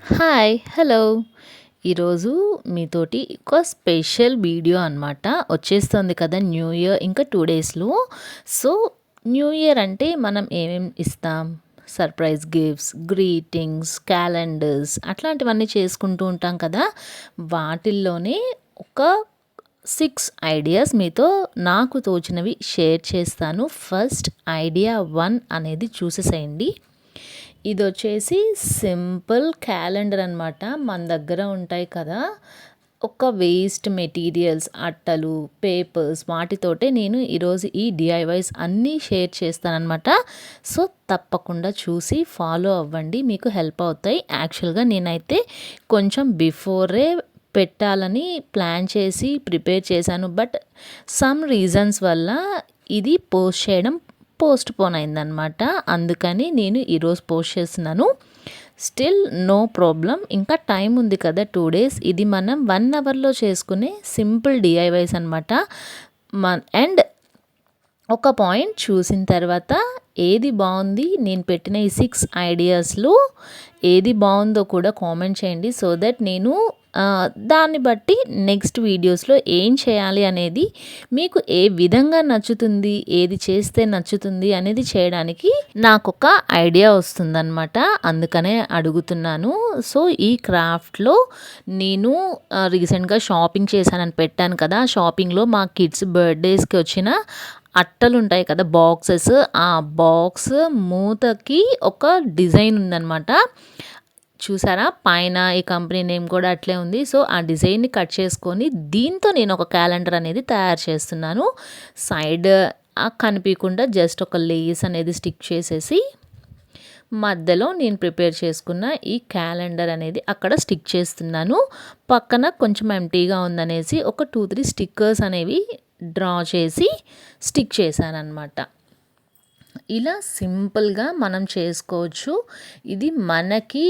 Hi! Hello! ఈరోజు మీతోటి ఒక స్పెషల్ వీడియో అనమాట. వచ్చేస్తుంది కదా న్యూ ఇయర్ ఇంకా 2 డేస్‌లో. సో, న్యూ ఇయర్ అంటే మనం ఏమేం ఇస్తాం? సర్ప్రైజ్ గిఫ్ట్స్, గ్రీటింగ్స్, క్యాలెండర్స్ అట్లాంటివన్నీ చేసుకుంటూ ఉంటాం కదా! వాటిల్లోనే ఒక 6 ఐడియాస్ మీతో నాకు తోచినవి షేర్ చేస్తాను. ఫస్ట్ ఐడియా 1 అనేది చూసేసేయండి. ఇదొచ్చేసి సింపుల్ క్యాలెండర్ అనమాట. మన దగ్గర ఉంటాయి కదా! ఒక వేస్ట్ మెటీరియల్స్, అట్టలు, పేపర్స్ వాటితోటే నేను ఈరోజు ఈ డీఐవైస్ అన్నీ షేర్ చేస్తాననమాట. సో, తప్పకుండా చూసి ఫాలో అవ్వండి. మీకు హెల్ప్ అవుతాయి. యాక్చువల్‌గా నేనైతే కొంచెం బిఫోరే పెట్టాలని ప్లాన్ చేసి ప్రిపేర్ చేశాను. బట్ సమ్ రీజన్స్ వల్ల ఇది పోస్ట్ చేయడం పోస్ట్‌పోన్ అయిందనమాట. అందుకని నేను ఈరోజు పోస్ట్ చేస్తున్నాను. Still no problem. ఇంకా టైం ఉంది కదా 2 డేస్. ఇది మనం 1 అవర్‌లో చేసుకునే సింపుల్ డీఐవైస్ అనమాట. అండ్ ఒక పాయింట్ చూసిన తర్వాత ఏది బాగుంది, నేను పెట్టిన ఈ 6 ఐడియాస్‌లో ఏది బాగుందో కూడా కామెంట్ చేయండి. సో దట్ నేను దాన్ని బట్టి నెక్స్ట్ వీడియోస్‌లో ఏం చేయాలి అనేది, మీకు ఏ విధంగా నచ్చుతుంది, ఏది చేస్తే నచ్చుతుంది అనేది చేయడానికి నాకొక ఐడియా వస్తుందనమాట. అందుకనే అడుగుతున్నాను. సో, ఈ క్రాఫ్ట్‌లో నేను రీసెంట్‌గా షాపింగ్ చేశానని పెట్టాను కదా! షాపింగ్‌లో మా కిడ్స్ బర్త్‌డేస్‌కి వచ్చిన అట్టలుంటాయి కదా! బాక్సెస్. ఆ బాక్స్ మూతకి ఒక డిజైన్ ఉందనమాట. చూసారా? పైన ఈ కంపెనీ నేమ్ కూడా అట్లే ఉంది. సో, ఆ డిజైన్‌ని కట్ చేసుకొని దీంతో నేను ఒక క్యాలెండర్ అనేది తయారు చేస్తున్నాను. సైడ్ కనిపియకుండా జస్ట్ ఒక లేస్ అనేది స్టిక్ చేసేసి మధ్యలో నేను ప్రిపేర్ చేసుకున్న ఈ క్యాలెండర్ అనేది అక్కడ స్టిక్ చేస్తున్నాను. పక్కన కొంచెం ఎంప్టీగా ఉందనేసి ఒక 2, 3 స్టిక్కర్స్ అనేవి డ్రా చేసి స్టిక్ చేశాననమాట. ఇలా సింపుల్‌గా మనం చేసుకోవచ్చు. ఇది మనకి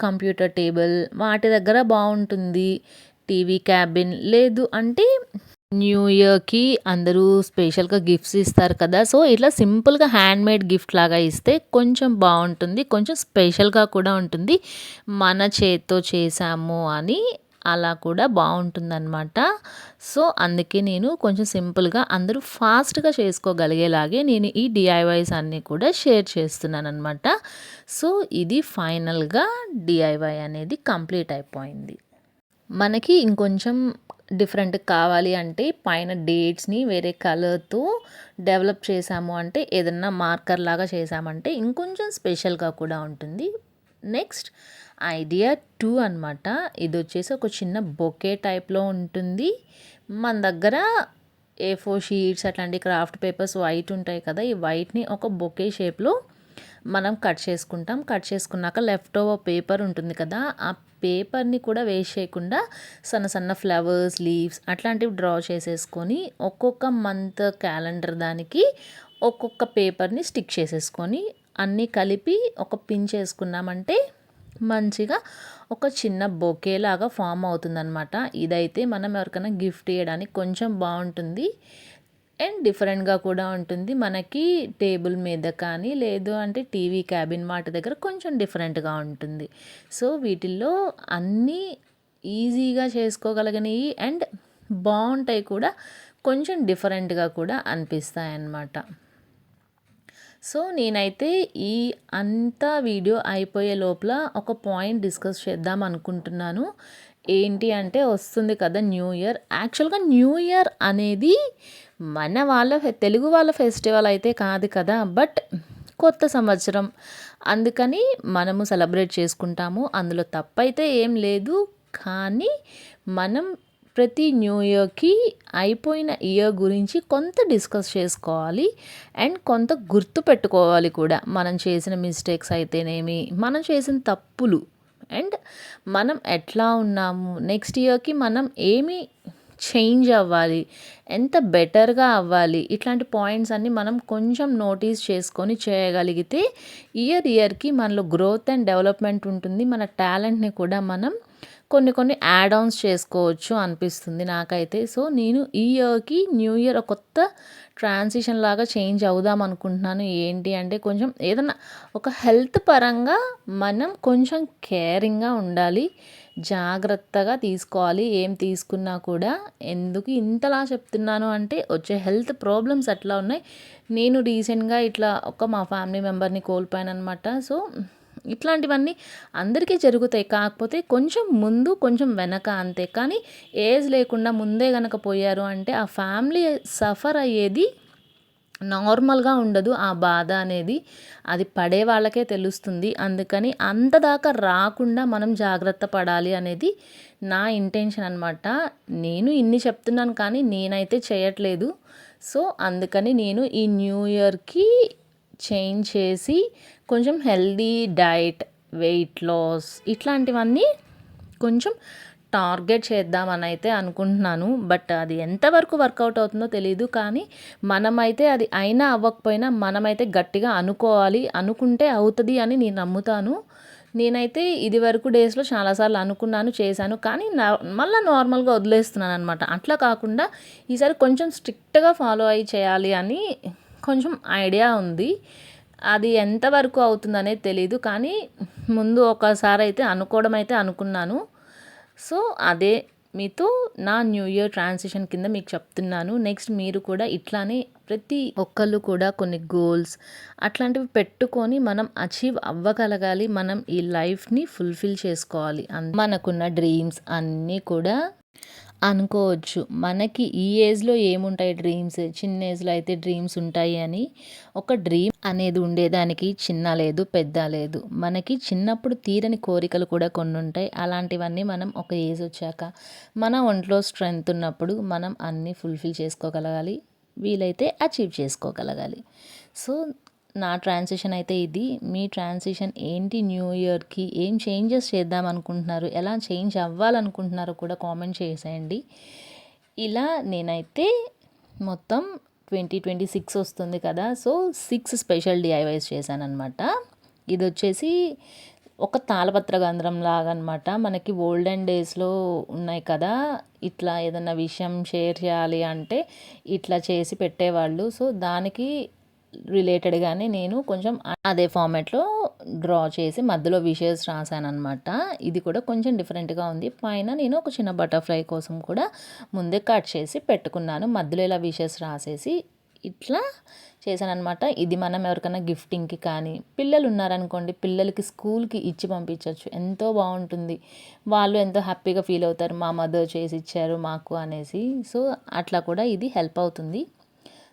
కంప్యూటర్ టేబుల్ వాటి దగ్గర బావుంటుంది. టీవీ క్యాబిన్ లేదు అంటే న్యూ ఇయర్‌కి అందరూ స్పెషల్‌గా గిఫ్ట్స్ ఇస్తారు కదా! సో, ఇట్లా సింపుల్‌గా హ్యాండ్‌మేడ్ గిఫ్ట్ లాగా ఇస్తే కొంచెం బావుంటుంది. కొంచెం స్పెషల్‌గా కూడా ఉంటుంది. మన చేత్తో చేశాము అని అలా కూడా బావుంటుందనమాట. సో, అందుకే నేను కొంచెం సింపుల్‌గా అందరూ ఫాస్ట్‌గా చేసుకోగలిగేలాగే నేను ఈ డీఐవైస్ అన్నీ కూడా షేర్ చేస్తున్నాననమాట. సో, ఇది ఫైనల్‌గా డీఐవై అనేది కంప్లీట్ అయిపోయింది. మనకి ఇంకొంచెం డిఫరెంట్ కావాలి అంటే పైన డేట్స్‌ని వేరే కలర్‌తో డెవలప్ చేశాము అంటే ఏదన్నా మార్కర్ లాగా చేశామంటే ఇంకొంచెం స్పెషల్‌గా కూడా ఉంటుంది. నెక్స్ట్ ఐడియా 2 అనమాట. ఇదొచ్చేసి ఒక చిన్న బొకే టైప్‌లో ఉంటుంది. మన దగ్గర ఏ4 షీట్స్ అట్లాంటి క్రాఫ్ట్ పేపర్స్ వైట్ ఉంటాయి కదా! ఈ వైట్‌ని ఒక బొకే షేప్‌లో మనం కట్ చేసుకుంటాం. కట్ చేసుకున్నాక లెఫ్ట్ ఓవర్ పేపర్ ఉంటుంది కదా! ఆ పేపర్‌ని కూడా వేస్ట్ చేయకుండా సన్న సన్న ఫ్లవర్స్, లీవ్స్ అట్లాంటివి డ్రా చేసేసుకొని ఒక్కొక్క మంత్ క్యాలెండర్ దానికి ఒక్కొక్క పేపర్‌ని స్టిక్ చేసేసుకొని అన్నీ కలిపి ఒక పిన్ చేసుకున్నామంటే మంచిగా ఒక చిన్న బొకే లాగా ఫామ్ అవుతుందనమాట. ఇదైతే మనం ఎవరికైనా గిఫ్ట్ ఇయ్యడానికి కొంచెం బావుంటుంది. అండ్ డిఫరెంట్‌గా కూడా ఉంటుంది. మనకి టేబుల్ మీద కానీ, లేదు అంటే టీవీ క్యాబిన్ వాటి దగ్గర కొంచెం డిఫరెంట్‌గా ఉంటుంది. సో, వీటిల్లో అన్నీ ఈజీగా చేసుకోగలిగినయి అండ్ బావుంటాయి కూడా. కొంచెం డిఫరెంట్‌గా కూడా అనిపిస్తాయన్నమాట. సో, నేనైతే ఈ అంతా వీడియో అయిపోయే లోపల ఒక పాయింట్ డిస్కస్ చేద్దాం అనుకుంటున్నాను. ఏంటి అంటే వస్తుంది కదా న్యూ ఇయర్. యాక్చువల్‌గా న్యూ ఇయర్ అనేది మన వాళ్ళ తెలుగు వాళ్ళ ఫెస్టివల్ అయితే కాదు కదా! బట్ కొత్త సంవత్సరం. అందుకని మనము సెలబ్రేట్ చేసుకుంటాము. అందులో తప్పైతే ఏం లేదు. కానీ మనం ప్రతి న్యూ ఇయర్‌కి అయిపోయిన ఇయర్ గురించి కొంత డిస్కస్ చేసుకోవాలి. అండ్ కొంత గుర్తుపెట్టుకోవాలి కూడా. మనం చేసిన మిస్టేక్స్ అయితేనేమి, మనం చేసిన తప్పులు అండ్ మనం ఎట్లా ఉన్నాము, నెక్స్ట్ ఇయర్‌కి మనం ఏమి చేంజ్ అవ్వాలి, ఎంత బెటర్‌గా అవ్వాలి, ఇట్లాంటి పాయింట్స్ అన్నీ మనం కొంచెం నోటీస్ చేసుకొని చేయగలిగితే ఇయర్‌కి మనలో గ్రోత్ అండ్ డెవలప్‌మెంట్ ఉంటుంది. మన టాలెంట్‌ని కూడా మనం కొన్ని కొన్ని యాడ్ ఆన్స్ చేసుకోవచ్చు అనిపిస్తుంది నాకైతే. సో నేను ఈ ఇయర్‌కి న్యూ ఇయర్ ఒక కొత్త ట్రాన్సిషన్ లాగా చేంజ్ అవుదాం అనుకుంటున్నాను. ఏంటి అంటే కొంచెం ఏదన్నా ఒక హెల్త్ పరంగా మనం కొంచెం కేరింగ్‌గా ఉండాలి. జాగ్రత్తగా తీసుకోవాలి. ఏం తీసుకున్నా కూడా. ఎందుకు ఇంతలా చెప్తున్నాను అంటే వచ్చే హెల్త్ ప్రాబ్లమ్స్ అట్లా ఉన్నాయి. నేను రీసెంట్‌గా ఇట్లా మా ఫ్యామిలీ మెంబర్‌ని కోల్పోయాననమాట. సో ఇట్లాంటివన్నీ అందరికీ జరుగుతాయి. కాకపోతే కొంచెం ముందు, కొంచెం వెనక అంతే. కానీ ఏజ్ లేకుండా ముందే గనక పోయారు అంటే ఆ ఫ్యామిలీ సఫర్ అయ్యేది నార్మల్‌గా ఉండదు. ఆ బాధ అనేది అది పడే వాళ్ళకే తెలుస్తుంది. అందుకని అంత దాకా రాకుండా మనం జాగ్రత్త పడాలి అనేది నా ఇంటెన్షన్ అనమాట. నేను ఇన్ని చెప్తున్నాను కానీ నేనైతే చేయట్లేదు. సో అందుకని నేను ఈ న్యూ ఇయర్‌కి చేంజ్ చేసి కొంచెం హెల్తీ డైట్, వెయిట్ లాస్ ఇట్లాంటివన్నీ కొంచెం టార్గెట్ చేద్దామని అయితే అనుకుంటున్నాను. బట్ అది ఎంతవరకు వర్కౌట్ అవుతుందో తెలీదు. కానీ మనమైతే అది అయినా అవ్వకపోయినా మనమైతే గట్టిగా అనుకోవాలి. అనుకుంటే అవుతుంది అని నేను నమ్ముతాను. నేనైతే ఇదివరకు డేస్‌లో చాలాసార్లు అనుకున్నాను, చేశాను. కానీ మళ్ళా నార్మల్‌గా వదిలేస్తున్నాను అనమాట. అట్లా కాకుండా ఈసారి కొంచెం స్ట్రిక్ట్‌గా ఫాలో అయ్యి చేయాలి అని కొంచెం ఐడియా ఉంది. అది ఎంతవరకు అవుతుందనేది తెలీదు. కానీ ముందు ఒకసారి అయితే అనుకోవడం అయితే అనుకున్నాను. సో అదే మీతో నా న్యూ ఇయర్ ట్రాన్సిషన్ కింద మీకు చెప్తున్నాను. నెక్స్ట్ మీరు కూడా ఇట్లానే ప్రతి ఒక్కళ్ళు కూడా కొన్ని గోల్స్ అట్లాంటివి పెట్టుకొని మనం అచీవ్ అవ్వగలగాలి. మనం ఈ లైఫ్‌ని ఫుల్‌ఫిల్ చేసుకోవాలి. మనకున్న డ్రీమ్స్ అన్నీ కూడా అనుకోవచ్చు. మనకి ఈ ఏజ్‌లో ఏముంటాయి డ్రీమ్స్, చిన్న ఏజ్‌లో అయితే డ్రీమ్స్ ఉంటాయి అని. ఒక డ్రీమ్ అనేది ఉండేదానికి చిన్న లేదు, పెద్ద లేదు. మనకి చిన్నప్పుడు తీరని కోరికలు కూడా కొన్నుంటాయి. అలాంటివన్నీ మనం ఒక ఏజ్ వచ్చాక మన ఒంట్లో స్ట్రెంత్ ఉన్నప్పుడు మనం అన్నీ ఫుల్‌ఫిల్ చేసుకోగలగాలి. వీలైతే అచీవ్ చేసుకోగలగాలి. సో నా ట్రాన్సిషన్ అయితే ఇది. మీ ట్రాన్సిషన్ ఏంటి న్యూ ఇయర్‌కి? ఏం చేంజెస్ చేద్దాం అనుకుంటున్నారు? ఎలా చేంజ్ అవ్వాలనుకుంటున్నారో కూడా కామెంట్ చేసేయండి. ఇలా నేనైతే మొత్తం 2026 వస్తుంది కదా! సో 6 స్పెషల్ డీఐవైస్ చేశాననమాట. ఇదొచ్చేసి ఒక తాళపత్ర గంధ్రం లాగా అనమాట. మనకి ఓల్డెన్ డేస్‌లో ఉన్నాయి కదా! ఇట్లా ఏదన్నా విషయం షేర్ చేయాలి అంటే ఇట్లా చేసి పెట్టేవాళ్ళు. సో దానికి రిలేటెడ్గానే నేను కొంచెం అదే ఫార్మాట్లో డ్రా చేసి మధ్యలో విషెస్ రాశాననమాట. ఇది కూడా కొంచెం డిఫరెంట్గా ఉంది. పైన నేను ఒక చిన్న బటర్ఫ్లై కోసం కూడా ముందే కట్ చేసి పెట్టుకున్నాను. మధ్యలో ఇలా విషెస్ రాసేసి ఇట్లా చేశాననమాట. ఇది మనం ఎవరికైనా గిఫ్టింగ్కి కానీ పిల్లలు ఉన్నారనుకోండి, పిల్లలకి స్కూల్కి ఇచ్చి పంపించవచ్చు. ఎంతో బాగుంటుంది. వాళ్ళు ఎంతో హ్యాపీగా ఫీల్ అవుతారు. మా మదర్ చేసి ఇచ్చారు మాకు అనేసి. సో అట్లా కూడా ఇది హెల్ప్ అవుతుంది.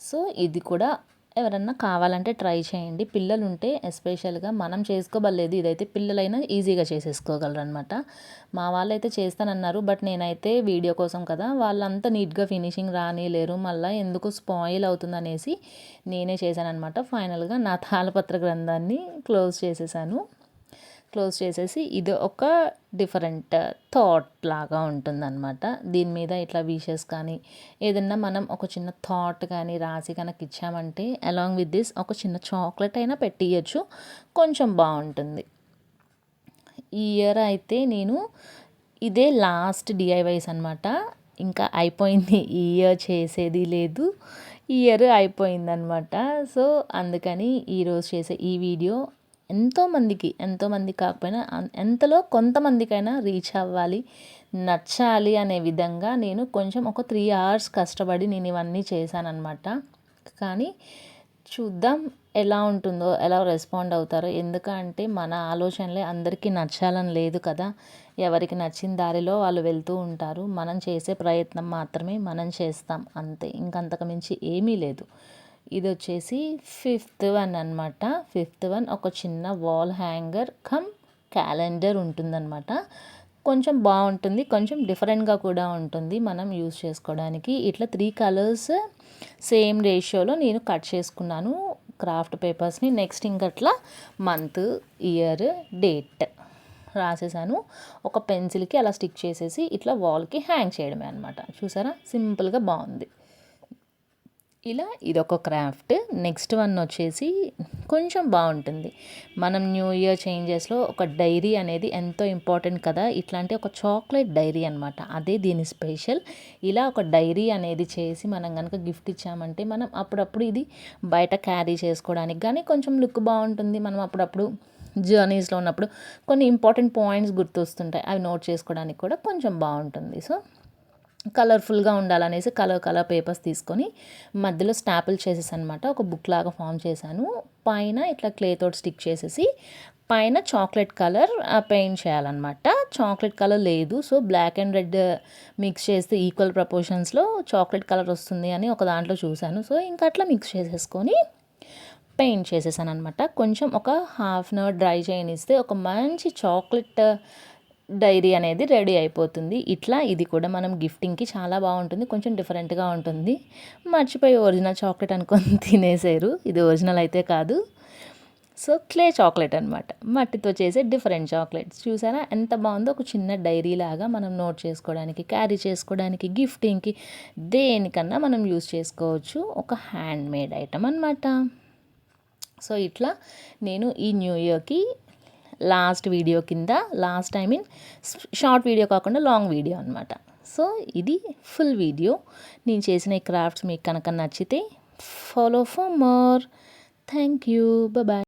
సో ఇది కూడా ఎవరన్నా కావాలంటే ట్రై చేయండి. పిల్లలు ఉంటే ఎస్పెషల్గా మనం చేసుకోబలేదు. ఇదైతే పిల్లలైనా ఈజీగా చేసేసుకోగలరు అనమాట. మా వాళ్ళైతే చేస్తానన్నారు. బట్ నేనైతే వీడియో కోసం కదా వాళ్ళంతా నీట్గా ఫినిషింగ్ రానిలేరు. మళ్ళీ ఎందుకు స్పాయిల్ అవుతుందనేసి నేనే చేశాననమాట. ఫైనల్గా నా తాళపత్ర గ్రంథాన్ని క్లోజ్ చేసేసాను. క్లోజ్ చేసేసి ఇది ఒక డిఫరెంట్ థాట్ లాగా ఉంటుందన్నమాట. దీని మీద ఇట్లా విషెస్ కానీ ఏదన్నా మనం ఒక చిన్న థాట్ కానీ రాసి కనుక ఇచ్చామంటే అలాంగ్ విత్ దిస్ ఒక చిన్న చాక్లెట్ అయినా పెట్టియచ్చు. కొంచెం బాగుంటుంది. ఈ ఇయర్ అయితే నేను ఇదే లాస్ట్ డిఐవైస్ అనమాట. ఇంకా అయిపోయింది. ఈ ఇయర్ చేసేది లేదు. ఈ ఇయర్ అయిపోయిందనమాట. సో అందుకని ఈరోజు చేసే ఈ వీడియో ఎంతోమంది కాకపోయినా ఎంతలో కొంతమందికైనా రీచ్ అవ్వాలి, నచ్చాలి అనే విధంగా నేను కొంచెం ఒక 3 hours కష్టపడి నేను ఇవన్నీ చేశాననమాట. కానీ చూద్దాం ఎలా ఉంటుందో, ఎలా రెస్పాండ్ అవుతారో. ఎందుకంటే మన ఆలోచనలే అందరికీ నచ్చాలని లేదు కదా! ఎవరికి నచ్చిన దారిలో వాళ్ళు వెళ్తూ ఉంటారు. మనం చేసే ప్రయత్నం మాత్రమే మనం చేస్తాం అంతే. ఇంకంతకు మించి ఏమీ లేదు. ఇది వచ్చేసి 5th వన్ అనమాట. 5th వన్ ఒక చిన్న వాల్ హ్యాంగర్ కమ్ క్యాలెండర్ ఉంటుందన్నమాట. కొంచెం బాగుంటుంది. కొంచెం డిఫరెంట్గా కూడా ఉంటుంది మనం యూస్ చేసుకోవడానికి. ఇట్లా 3 కలర్స్ సేమ్ రేషియోలో నేను కట్ చేసుకున్నాను క్రాఫ్ట్ పేపర్స్ని. నెక్స్ట్ ఇంకట్లా మంత్, ఇయర్, డేట్ రాసేసాను. ఒక పెన్సిల్కి అలా స్టిక్ చేసేసి ఇట్లా వాల్కి హ్యాంగ్ చేయడమే అనమాట. చూసారా సింపుల్గా బాగుంది. ఇలా ఇదొక క్రాఫ్ట్. నెక్స్ట్ వన్ వచ్చేసి కొంచెం బాగుంటుంది. మనం న్యూ ఇయర్ చేంజెస్లో ఒక డైరీ అనేది ఎంతో ఇంపార్టెంట్ కదా. ఇట్లాంటి ఒక చాక్లెట్ డైరీ అనమాట, అదే దీని స్పెషల్. ఇలా ఒక డైరీ అనేది చేసి మనం కనుక గిఫ్ట్ ఇచ్చామంటే మనం అప్పుడప్పుడు ఇది బయట క్యారీ చేసుకోవడానికి కానీ కొంచెం లుక్ బాగుంటుంది. మనం అప్పుడప్పుడు జర్నీస్లో ఉన్నప్పుడు కొన్ని ఇంపార్టెంట్ పాయింట్స్ గుర్తొస్తుంటాయి, అవి నోట్ చేసుకోవడానికి కూడా కొంచెం బాగుంటుంది. సో కలర్ఫుల్గా ఉండాలనేసి కలర్ పేపర్స్ తీసుకొని మధ్యలో స్టాపుల్ చేసేసి అనమాట ఒక బుక్ లాగా ఫామ్ చేశాను. పైన ఇట్లా క్లే తోటి స్టిక్ చేసేసి పైన చాక్లెట్ కలర్ పెయింట్ చేయాలన్నమాట. చాక్లెట్ కలర్ లేదు, so black and red mix చేస్తే ఈక్వల్ ప్రపోర్షన్స్లో చాక్లెట్ కలర్ వస్తుంది అని ఒక దాంట్లో చూశాను. సో ఇంకా అట్లా మిక్స్ చేసేసుకొని పెయింట్ చేసేసాను అనమాట. కొంచెం ఒక హాఫ్ అన్ అవర్ డ్రై చేయనిస్తే ఒక మంచి చాక్లెట్ డైరీ అనేది రెడీ అయిపోతుంది. ఇట్లా ఇది కూడా మనం గిఫ్టింగ్కి చాలా బాగుంటుంది, కొంచెం డిఫరెంట్గా ఉంటుంది. మర్చిపోయి ఒరిజినల్ చాక్లెట్ అనుకొని తినేసారు, ఇది ఒరిజినల్ అయితే కాదు. సో క్లే చాక్లెట్ అనమాట, మట్టితో చేసే డిఫరెంట్ చాక్లెట్స్. చూసారా ఎంత బాగుందో. ఒక చిన్న డైరీ లాగా మనం నోట్ చేసుకోవడానికి, క్యారీ చేసుకోవడానికి, గిఫ్టింగ్కి దేనికన్నా మనం యూస్ చేసుకోవచ్చు. ఒక హ్యాండ్ మేడ్ ఐటమ్ అనమాట. సో ఇట్లా నేను ఈ న్యూ ఇయర్కి లాస్ట్ వీడియో కింద, last I mean short video కాకుండా లాంగ్ వీడియో అనమాట. సో ఇది ఫుల్ వీడియో. నేను చేసిన ఈ క్రాఫ్ట్స్ మీకు కనుక నచ్చితే follow for more. Thank you, bye.